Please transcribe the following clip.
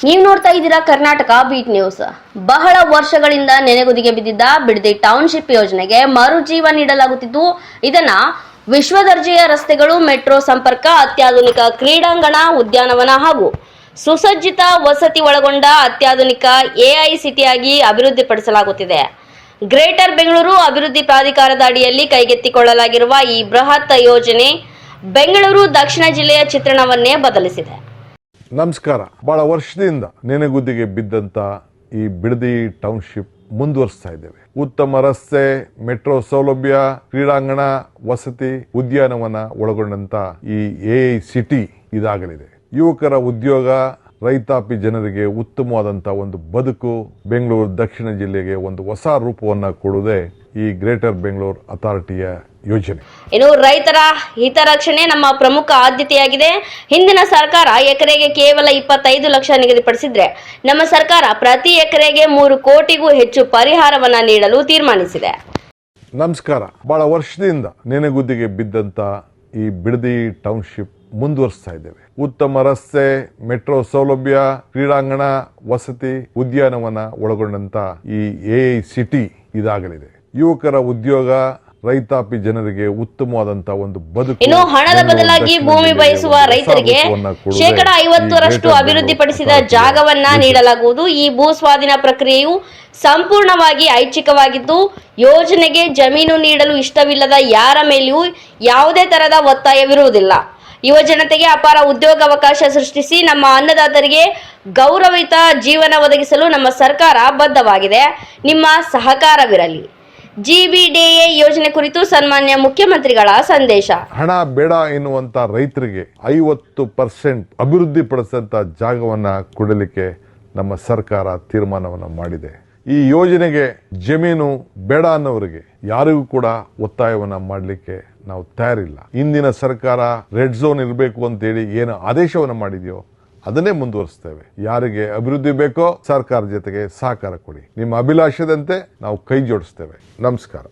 ನೀವು ನೋಡ್ತಾ ಇದ್ದೀರಾ ಕರ್ನಾಟಕ ಬೀಟ್ ನ್ಯೂಸ್. ಬಹಳ ವರ್ಷಗಳಿಂದ ನೆನೆಗುದಿಗೆ ಬಿದ್ದಿದ್ದ ಬಿಡದಿ ಟೌನ್ಶಿಪ್ ಯೋಜನೆಗೆ ಮರುಜೀವ ನೀಡಲಾಗುತ್ತಿದ್ದು, ಇದನ್ನ ವಿಶ್ವ ದರ್ಜೆಯ ರಸ್ತೆಗಳು, ಮೆಟ್ರೋ ಸಂಪರ್ಕ, ಅತ್ಯಾಧುನಿಕ ಕ್ರೀಡಾಂಗಣ, ಉದ್ಯಾನವನ ಹಾಗೂ ಸುಸಜ್ಜಿತ ವಸತಿ ಒಳಗೊಂಡ ಅತ್ಯಾಧುನಿಕ ಎಐ ಸಿಟಿಯಾಗಿ ಅಭಿವೃದ್ಧಿಪಡಿಸಲಾಗುತ್ತಿದೆ. ಗ್ರೇಟರ್ ಬೆಂಗಳೂರು ಅಭಿವೃದ್ಧಿ ಪ್ರಾಧಿಕಾರದ ಅಡಿಯಲ್ಲಿ ಕೈಗೆತ್ತಿಕೊಳ್ಳಲಾಗಿರುವ ಈ ಬೃಹತ್ ಯೋಜನೆ ಬೆಂಗಳೂರು ದಕ್ಷಿಣ ಜಿಲ್ಲೆಯ ಚಿತ್ರಣವನ್ನೇ ಬದಲಿಸಿದೆ. ನಮಸ್ಕಾರ. ಬಹಳ ವರ್ಷದಿಂದ ನೆನೆಗುದ್ದಿಗೆ ಬಿದ್ದಂತ ಈ ಬಿಡದಿ ಟೌನ್ಶಿಪ್ ಮುಂದುವರಿಸ್ತಾ ಇದ್ದೇವೆ. ಉತ್ತಮ ರಸ್ತೆ, ಮೆಟ್ರೋ ಸೌಲಭ್ಯ, ಕ್ರೀಡಾಂಗಣ, ವಸತಿ, ಉದ್ಯಾನವನ ಒಳಗೊಂಡಂತ ಈ ಎಐ ಸಿಟಿ ಇದಾಗಲಿದೆ. ಯುವಕರ ಉದ್ಯೋಗ, ರೈತಾಪಿ ಜನರಿಗೆ ಉತ್ತಮವಾದಂತಹ ಒಂದು ಬದುಕು, ಬೆಂಗಳೂರು ದಕ್ಷಿಣ ಜಿಲ್ಲೆಗೆ ಒಂದು ಹೊಸ ರೂಪವನ್ನ ಕೊಡುವುದೇ ಈ ಗ್ರೇಟರ್ ಬೆಂಗಳೂರು ಅಥಾರಿಟಿಯ ಯೋಜನೆ. ಇನ್ನು ರೈತರ ಹಿತರಕ್ಷಣೆ ನಮ್ಮ ಪ್ರಮುಖ ಆದ್ಯತೆಯಾಗಿದೆ. ಹಿಂದಿನ ಸರ್ಕಾರ ಎಕರೆಗೆ ಕೇವಲ 25 ಲಕ್ಷ ನಿಗದಿಪಡಿಸಿದ್ರೆ, ನಮ್ಮ ಸರ್ಕಾರ ಪ್ರತಿ ಎಕರೆಗೆ 3 ಕೋಟಿಗೂ ಹೆಚ್ಚು ಪರಿಹಾರವನ್ನ ನೀಡಲು ತೀರ್ಮಾನಿಸಿದೆ. ನಮಸ್ಕಾರ. ಬಹಳ ವರ್ಷದಿಂದ ನೆನೆಗುದ್ದಿಗೆ ಬಿದ್ದಂತ ಈ ಬಿಡದಿ ಟೌನ್ಶಿಪ್ ಮುಂದುವರಿಸ್ತಾ ಇದ್ದೇವೆ. ಉತ್ತಮ ರಸ್ತೆ, ಮೆಟ್ರೋ ಸೌಲಭ್ಯ, ಕ್ರೀಡಾಂಗಣ, ವಸತಿ, ಉದ್ಯಾನವನ ಒಳಗೊಂಡಂತ ಈ ಎಐ ಸಿಟಿ ಇದಾಗಲಿದೆ. ಯುವಕರ ಉದ್ಯೋಗ, ರೈತಾಪಿ ಜನರಿಗೆ ಉತ್ತಮವಾದಂತಹ ಒಂದು ಬದುಕು. ಇನ್ನು ಹಣದ ಬದಲಾಗಿ ಭೂಮಿ ಬಯಸುವ ರೈತರಿಗೆ 50% ಅಭಿವೃದ್ಧಿಪಡಿಸಿದ ಜಾಗವನ್ನ ನೀಡಲಾಗುವುದು. ಈ ಭೂ ಸ್ವಾಧೀನ ಪ್ರಕ್ರಿಯೆಯು ಸಂಪೂರ್ಣವಾಗಿ ಐಚ್ಛಿಕವಾಗಿದ್ದು, ಯೋಜನೆಗೆ ಜಮೀನು ನೀಡಲು ಇಷ್ಟವಿಲ್ಲದ ಯಾರ ಮೇಲೆಯೂ ಯಾವುದೇ ತರಹದ ಒತ್ತಾಯವಿರುವುದಿಲ್ಲ. ಯುವ ಜನತೆಗೆ ಅಪಾರ ಉದ್ಯೋಗಾವಕಾಶ ಸೃಷ್ಟಿಸಿ ನಮ್ಮ ಅನ್ನದಾತರಿಗೆ ಗೌರವಯುತ ಜೀವನ ಒದಗಿಸಲು ನಮ್ಮ ಸರ್ಕಾರ ಬದ್ಧವಾಗಿದೆ. ನಿಮ್ಮ ಸಹಕಾರವಿರಲಿ. GBDA ಯೋಜನೆ ಕುರಿತು ಸನ್ಮಾನ್ಯ ಮುಖ್ಯಮಂತ್ರಿಗಳ ಸಂದೇಶ. ಹಣ ಬೇಡ ಎನ್ನುವಂತ ರೈತರಿಗೆ 50% ಅಭಿವೃದ್ಧಿ ಪಡಿಸಂತ ಜಾಗವನ್ನ ಕೊಡಲಿಕ್ಕೆ ನಮ್ಮ ಸರ್ಕಾರ ತೀರ್ಮಾನವನ್ನ ಮಾಡಿದೆ. ಈ ಯೋಜನೆಗೆ ಜಮೀನು ಬೇಡ ಅನ್ನೋರಿಗೆ ಯಾರಿಗೂ ಕೂಡ ಒತ್ತಾಯವನ್ನ ಮಾಡಲಿಕ್ಕೆ ನಾವು ತಯಾರಿಲ್ಲ. ಇಂದಿನ ಸರ್ಕಾರ ರೆಡ್ ಝೋನ್ ಇರಬೇಕು ಅಂತೇಳಿ ಏನು ಆದೇಶವನ್ನ ಮಾಡಿದೆಯೋ ಅದನ್ನೇ ಮುಂದುವರಿಸ್ತೇವೆ. ಯಾರಿಗೆ ಅಭಿವೃದ್ಧಿ ಬೇಕೋ ಸರ್ಕಾರ ಜೊತೆಗೆ ಸಹಕಾರ ಕೊಡಿ. ನಿಮ್ಮ ಅಭಿಲಾಷದಂತೆ ನಾವು ಕೈ ಜೋಡಿಸ್ತೇವೆ. ನಮಸ್ಕಾರ.